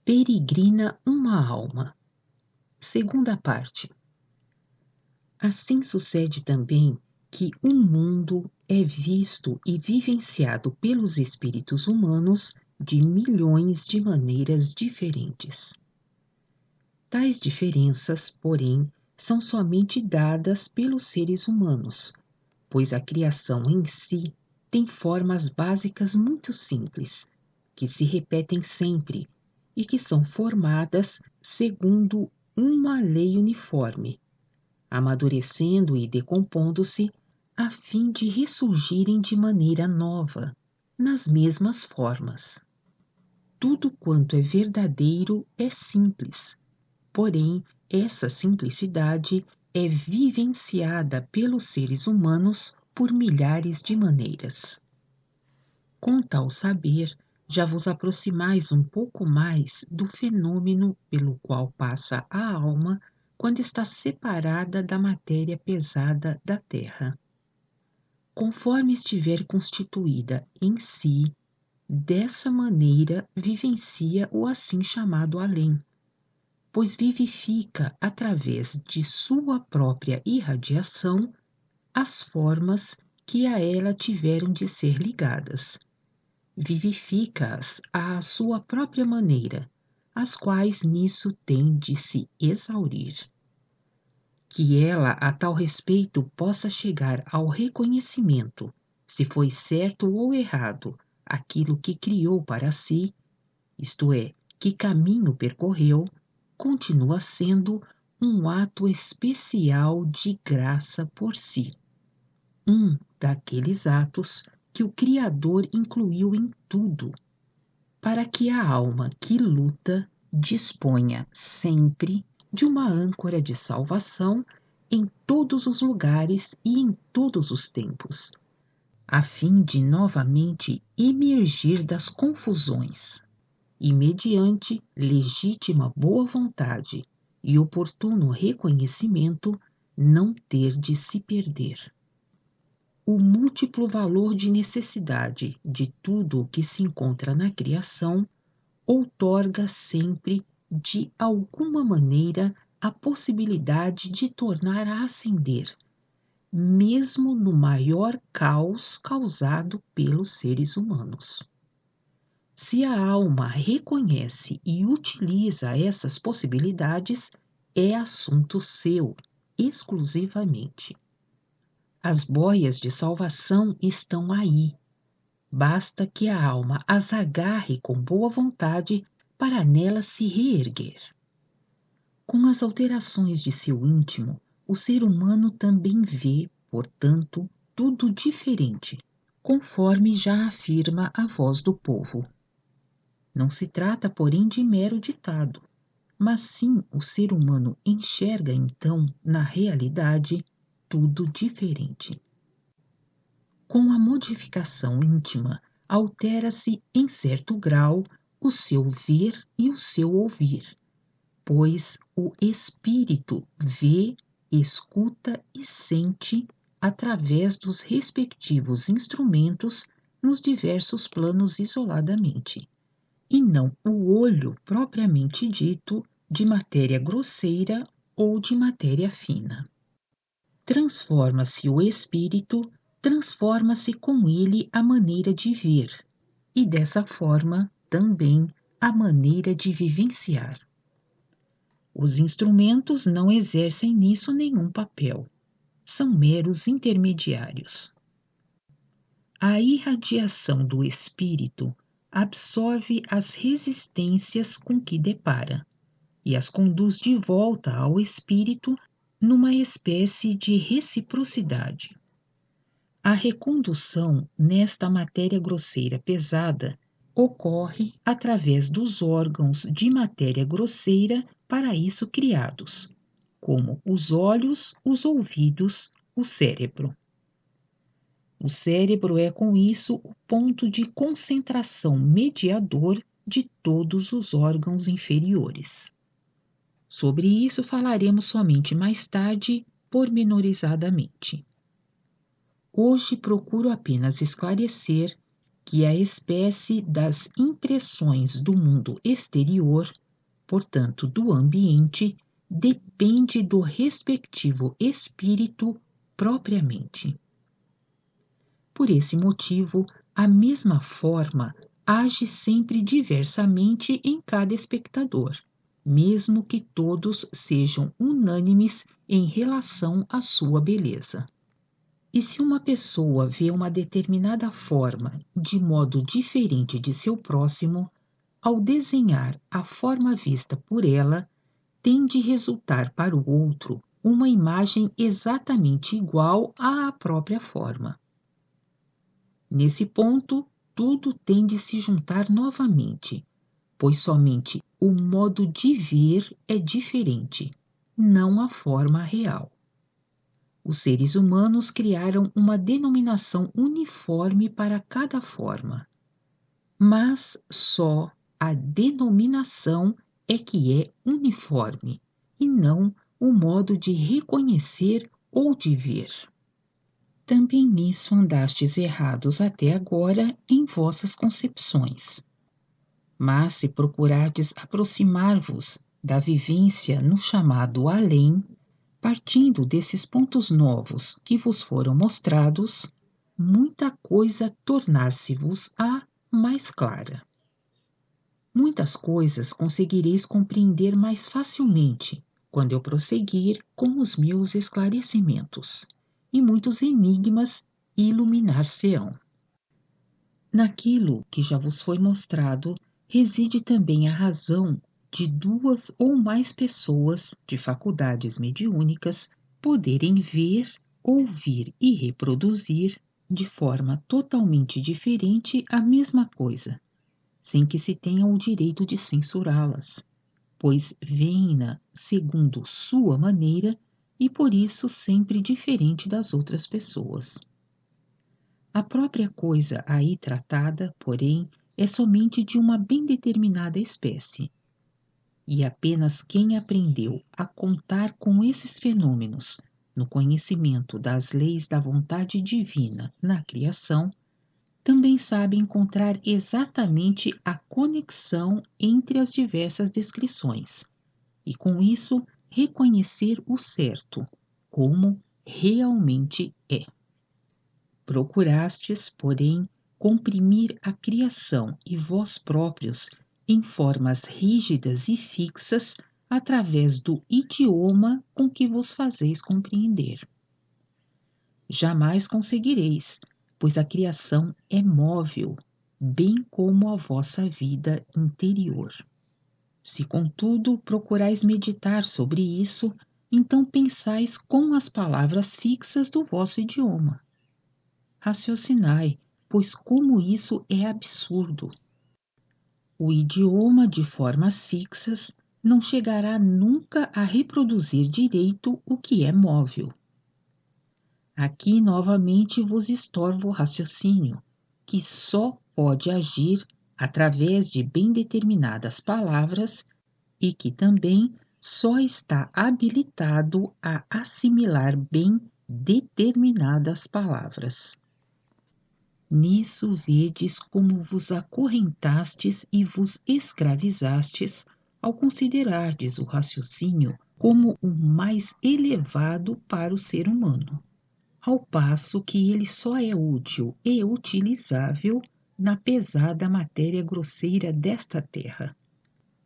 Peregrina uma alma. Segunda parte. Assim sucede também que um mundo é visto e vivenciado pelos espíritos humanos de milhões de maneiras diferentes. Tais diferenças, porém, são somente dadas pelos seres humanos, pois a criação em si tem formas básicas muito simples, que se repetem sempre e que são formadas segundo uma lei uniforme, amadurecendo e decompondo-se a fim de ressurgirem de maneira nova, nas mesmas formas. Tudo quanto é verdadeiro é simples, porém, essa simplicidade é vivenciada pelos seres humanos por milhares de maneiras. Com tal saber, já vos aproximais um pouco mais do fenômeno pelo qual passa a alma quando está separada da matéria pesada da terra. Conforme estiver constituída em si, dessa maneira vivencia o assim chamado além, pois vivifica através de sua própria irradiação as formas que a ela tiveram de ser ligadas. Vivifica-as à sua própria maneira, as quais nisso têm de se exaurir. Que ela, a tal respeito, possa chegar ao reconhecimento, se foi certo ou errado aquilo que criou para si, isto é, que caminho percorreu, continua sendo um ato especial de graça por si. Um daqueles atos que o Criador incluiu em tudo, para que a alma que luta disponha sempre de uma âncora de salvação em todos os lugares e em todos os tempos, a fim de novamente emergir das confusões e, mediante legítima boa vontade e oportuno reconhecimento, não ter de se perder. O múltiplo valor de necessidade de tudo o que se encontra na criação outorga sempre, de alguma maneira, a possibilidade de tornar a ascender, mesmo no maior caos causado pelos seres humanos. Se a alma reconhece e utiliza essas possibilidades, é assunto seu, exclusivamente. As boias de salvação estão aí. Basta que a alma as agarre com boa vontade para nela se reerguer. Com as alterações de seu íntimo, o ser humano também vê, portanto, tudo diferente, conforme já afirma a voz do povo. Não se trata, porém, de mero ditado, mas sim o ser humano enxerga então, na realidade, tudo diferente. Com a modificação íntima, altera-se em certo grau o seu ver e o seu ouvir, pois o espírito vê, escuta e sente através dos respectivos instrumentos nos diversos planos isoladamente, e não o olho propriamente dito de matéria grosseira ou de matéria fina. Transforma-se o espírito, transforma-se com ele a maneira de ver, e dessa forma também a maneira de vivenciar. Os instrumentos não exercem nisso nenhum papel, são meros intermediários. A irradiação do espírito absorve as resistências com que depara e as conduz de volta ao espírito numa espécie de reciprocidade. A recondução nesta matéria grosseira pesada ocorre através dos órgãos de matéria grosseira para isso criados, como os olhos, os ouvidos, o cérebro. O cérebro é, com isso, o ponto de concentração mediador de todos os órgãos inferiores. Sobre isso falaremos somente mais tarde, pormenorizadamente. Hoje procuro apenas esclarecer que a espécie das impressões do mundo exterior, portanto do ambiente, depende do respectivo espírito propriamente. Por esse motivo, a mesma forma age sempre diversamente em cada espectador, mesmo que todos sejam unânimes em relação à sua beleza. E se uma pessoa vê uma determinada forma de modo diferente de seu próximo, ao desenhar a forma vista por ela, tem de resultar para o outro uma imagem exatamente igual à própria forma. Nesse ponto, tudo tem de se juntar novamente, pois somente o modo de ver é diferente, não a forma real. Os seres humanos criaram uma denominação uniforme para cada forma, mas só a denominação é que é uniforme, e não o modo de reconhecer ou de ver. Também nisso andastes errados até agora em vossas concepções. Mas se procurardes aproximar-vos da vivência no chamado além, partindo desses pontos novos que vos foram mostrados, muita coisa tornar-se-vos-á mais clara. Muitas coisas conseguireis compreender mais facilmente quando eu prosseguir com os meus esclarecimentos, e muitos enigmas iluminar-se-ão. Naquilo que já vos foi mostrado, reside também a razão de duas ou mais pessoas de faculdades mediúnicas poderem ver, ouvir e reproduzir de forma totalmente diferente a mesma coisa, sem que se tenha o direito de censurá-las, pois veem-na segundo sua maneira e por isso sempre diferente das outras pessoas. A própria coisa aí tratada, porém, é somente de uma bem determinada espécie. E apenas quem aprendeu a contar com esses fenômenos no conhecimento das leis da vontade divina na criação, também sabe encontrar exatamente a conexão entre as diversas descrições, e com isso reconhecer o certo, como realmente é. Procurastes, porém, comprimir a criação e vós próprios em formas rígidas e fixas através do idioma com que vos fazeis compreender. Jamais conseguireis, pois a criação é móvel, bem como a vossa vida interior. Se, contudo, procurais meditar sobre isso, então pensais com as palavras fixas do vosso idioma. Raciocinai, pois como isso é absurdo. O idioma de formas fixas não chegará nunca a reproduzir direito o que é móvel. Aqui novamente vos estorva o raciocínio, que só pode agir através de bem determinadas palavras e que também só está habilitado a assimilar bem determinadas palavras. Nisso vedes como vos acorrentastes e vos escravizastes ao considerardes o raciocínio como o mais elevado para o ser humano, ao passo que ele só é útil e utilizável na pesada matéria grosseira desta terra,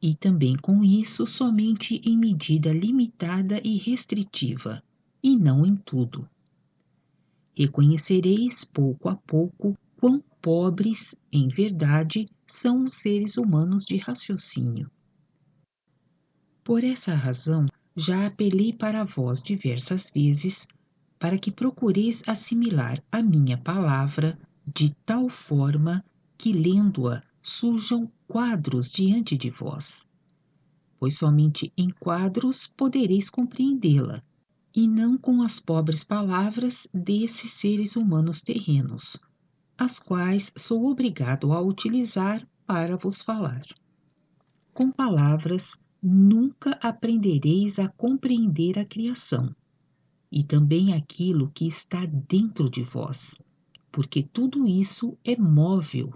e também com isso somente em medida limitada e restritiva, e não em tudo. Reconhecereis pouco a pouco quão pobres, em verdade, são os seres humanos de raciocínio. Por essa razão, já apelei para vós diversas vezes, para que procureis assimilar a minha palavra de tal forma que, lendo-a, surjam quadros diante de vós, pois somente em quadros podereis compreendê-la, e não com as pobres palavras desses seres humanos terrenos, as quais sou obrigado a utilizar para vos falar. Com palavras nunca aprendereis a compreender a criação, e também aquilo que está dentro de vós, porque tudo isso é móvel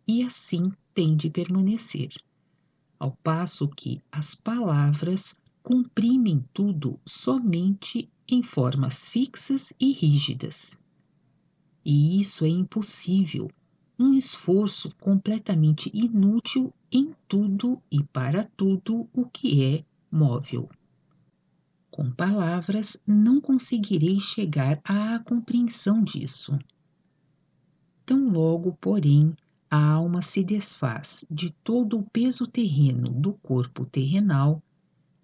e assim tem de permanecer, ao passo que as palavras comprimem tudo somente em formas fixas e rígidas. E isso é impossível, um esforço completamente inútil em tudo e para tudo o que é móvel. Com palavras, não conseguirei chegar à compreensão disso. Tão logo, porém, a alma se desfaz de todo o peso terreno do corpo terrenal,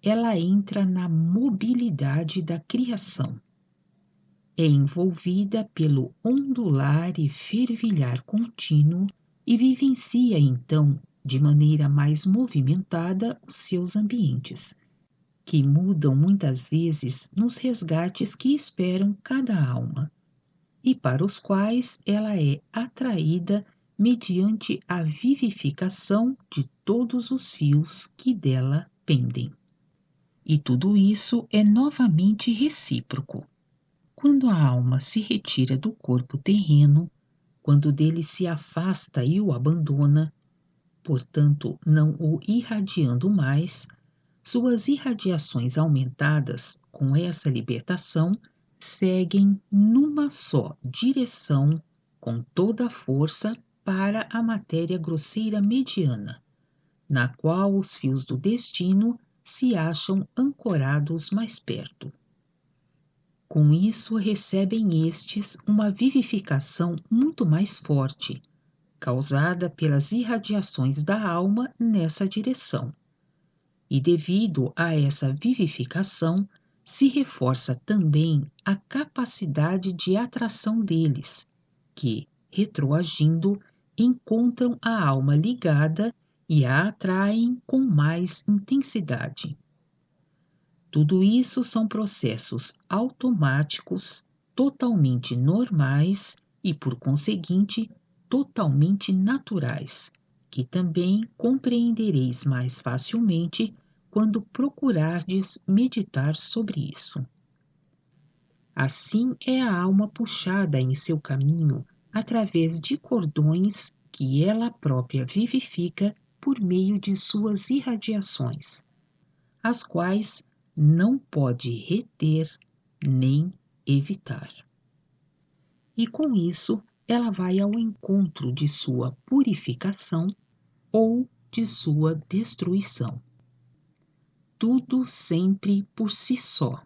ela entra na mobilidade da criação. É envolvida pelo ondular e fervilhar contínuo e vivencia então, de maneira mais movimentada, os seus ambientes, que mudam muitas vezes nos resgates que esperam cada alma, e para os quais ela é atraída mediante a vivificação de todos os fios que dela pendem. E tudo isso é novamente recíproco. Quando a alma se retira do corpo terreno, quando dele se afasta e o abandona, portanto não o irradiando mais, suas irradiações aumentadas com essa libertação seguem numa só direção, com toda a força, para a matéria grosseira mediana, na qual os fios do destino se acham ancorados mais perto. Com isso, recebem estes uma vivificação muito mais forte, causada pelas irradiações da alma nessa direção. E devido a essa vivificação, se reforça também a capacidade de atração deles, que, retroagindo, encontram a alma ligada e a atraem com mais intensidade. Tudo isso são processos automáticos, totalmente normais e, por conseguinte, totalmente naturais, que também compreendereis mais facilmente quando procurardes meditar sobre isso. Assim é a alma puxada em seu caminho através de cordões que ela própria vivifica por meio de suas irradiações, as quais não pode reter nem evitar. E com isso, ela vai ao encontro de sua purificação ou de sua destruição. Tudo sempre por si só.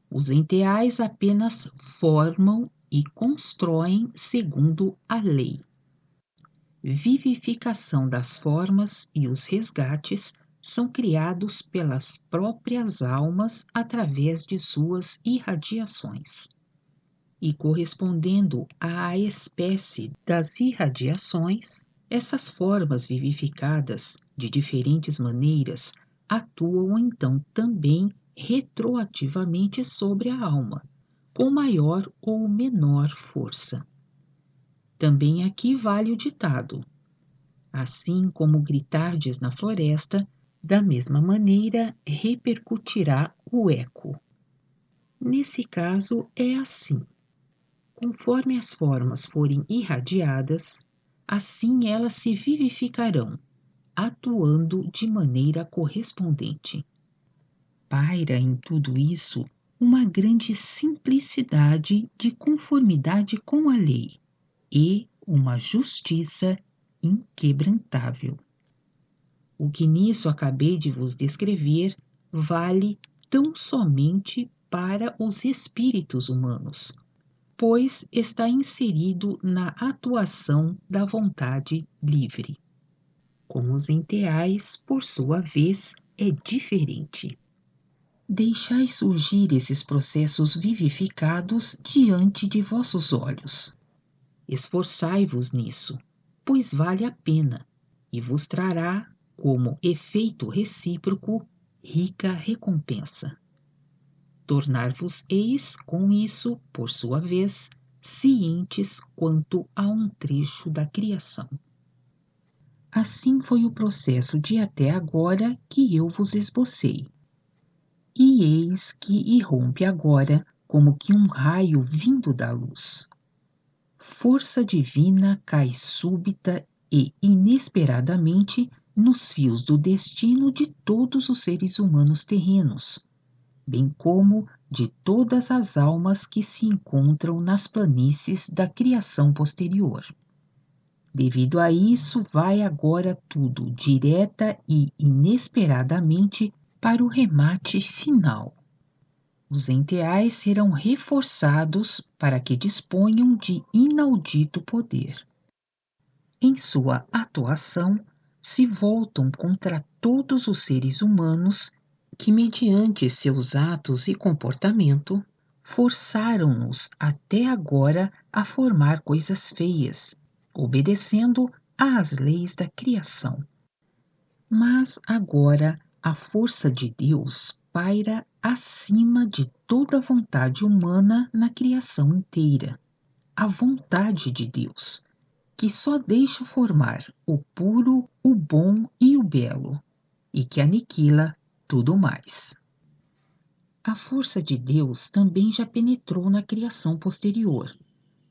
Os enteais apenas formam e constroem segundo a lei. Vivificação das formas e os resgates são criados pelas próprias almas através de suas irradiações. E correspondendo à espécie das irradiações, essas formas vivificadas de diferentes maneiras atuam então também retroativamente sobre a alma, com maior ou menor força. Também aqui vale o ditado: assim como gritardes na floresta, da mesma maneira repercutirá o eco. Nesse caso é assim: conforme as formas forem irradiadas, assim elas se vivificarão, atuando de maneira correspondente. Paira em tudo isso uma grande simplicidade de conformidade com a lei e uma justiça inquebrantável. O que nisso acabei de vos descrever vale tão somente para os espíritos humanos, pois está inserido na atuação da vontade livre. Com os enteais, por sua vez, é diferente. Deixai surgir esses processos vivificados diante de vossos olhos. Esforçai-vos nisso, pois vale a pena, e vos trará, como efeito recíproco, rica recompensa. Tornar-vos-eis com isso, por sua vez, cientes quanto a um trecho da criação. Assim foi o processo de até agora que eu vos esbocei. E eis que irrompe agora como que um raio vindo da luz. força divina cai súbita e inesperadamente nos fios do destino de todos os seres humanos terrenos, bem como de todas as almas que se encontram nas planícies da criação posterior. Devido a isso, vai agora tudo direta e inesperadamente para o remate final. Os enteais serão reforçados para que disponham de inaudito poder. Em sua atuação, se voltam contra todos os seres humanos que, mediante seus atos e comportamento, forçaram-nos até agora a formar coisas feias, obedecendo às leis da criação. Mas agora a força de Deus paira acima de toda vontade humana na criação inteira. A vontade de Deus, que só deixa formar o puro, o bom e o belo, e que aniquila tudo mais. A força de Deus também já penetrou na criação posterior,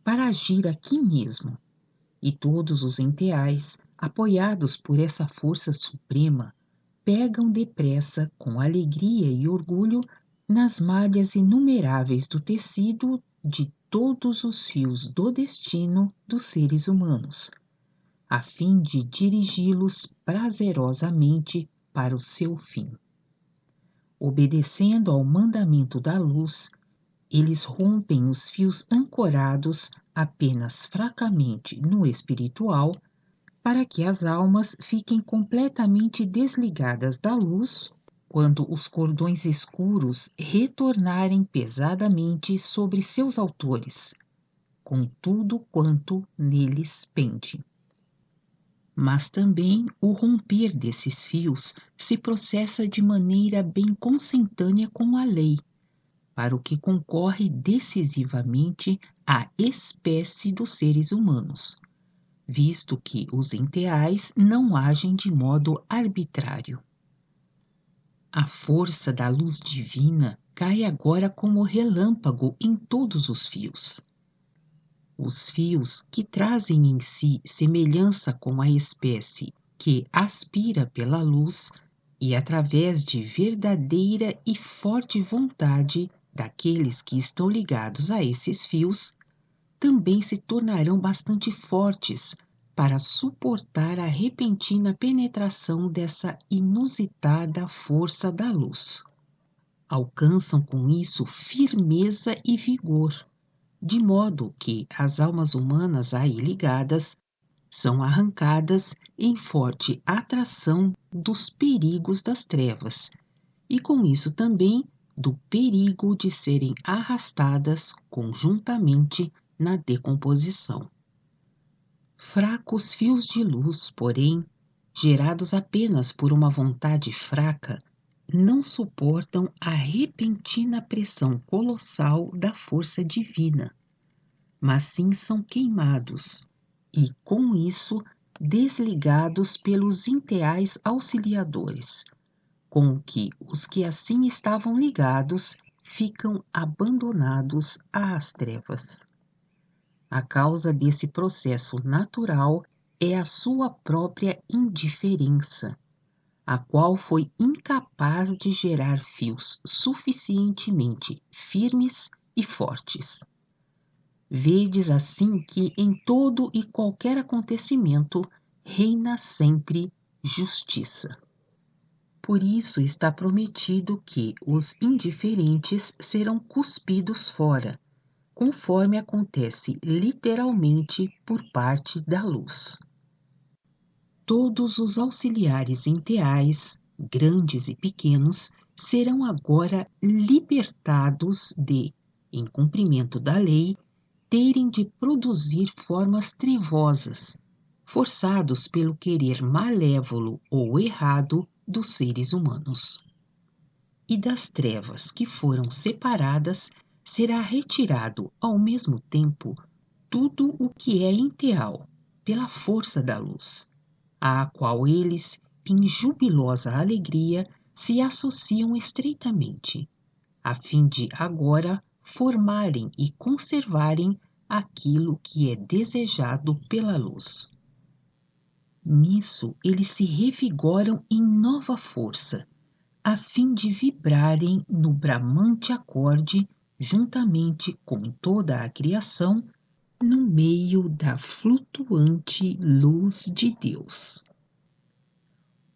para agir aqui mesmo, e todos os enteais, apoiados por essa força suprema, pegam depressa, com alegria e orgulho, nas malhas inumeráveis do tecido de todos os fios do destino dos seres humanos, a fim de dirigi-los prazerosamente para o seu fim. Obedecendo ao mandamento da luz, eles rompem os fios ancorados apenas fracamente no espiritual, para que as almas fiquem completamente desligadas da luz quando os cordões escuros retornarem pesadamente sobre seus autores, com tudo quanto neles pende. Mas também o romper desses fios se processa de maneira bem consentânea com a lei, para o que concorre decisivamente a espécie dos seres humanos, visto que os enteais não agem de modo arbitrário. A força da luz divina cai agora como relâmpago em todos os fios. Os fios que trazem em si semelhança com a espécie que aspira pela luz e através de verdadeira e forte vontade daqueles que estão ligados a esses fios, também se tornarão bastante fortes para suportar a repentina penetração dessa inusitada força da luz. Alcançam com isso firmeza e vigor, de modo que as almas humanas aí ligadas são arrancadas em forte atração dos perigos das trevas, e com isso também do perigo de serem arrastadas conjuntamente na decomposição. Fracos fios de luz, porém, gerados apenas por uma vontade fraca, não suportam a repentina pressão colossal da força divina, mas sim são queimados e, com isso, desligados pelos enteais auxiliadores, com que os que assim estavam ligados ficam abandonados às trevas. A causa desse processo natural é a sua própria indiferença, a qual foi incapaz de gerar fios suficientemente firmes e fortes. Vedes assim que em todo e qualquer acontecimento reina sempre justiça. Por isso está prometido que os indiferentes serão cuspidos fora, conforme acontece literalmente por parte da luz. Todos os auxiliares enteais, grandes e pequenos, serão agora libertados de, em cumprimento da lei, terem de produzir formas trevosas, forçados pelo querer malévolo ou errado dos seres humanos. E das trevas que foram separadas, será retirado ao mesmo tempo tudo o que é enteal, pela força da luz, à qual eles, em jubilosa alegria, se associam estreitamente, a fim de agora formarem e conservarem aquilo que é desejado pela luz. Nisso, eles se revigoram em nova força, a fim de vibrarem no bramante acorde, juntamente com toda a criação, no meio da flutuante luz de Deus.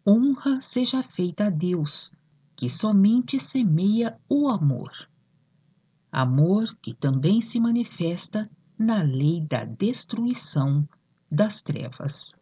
Honra seja feita a Deus, que somente semeia o amor. Amor que também se manifesta na lei da destruição das trevas.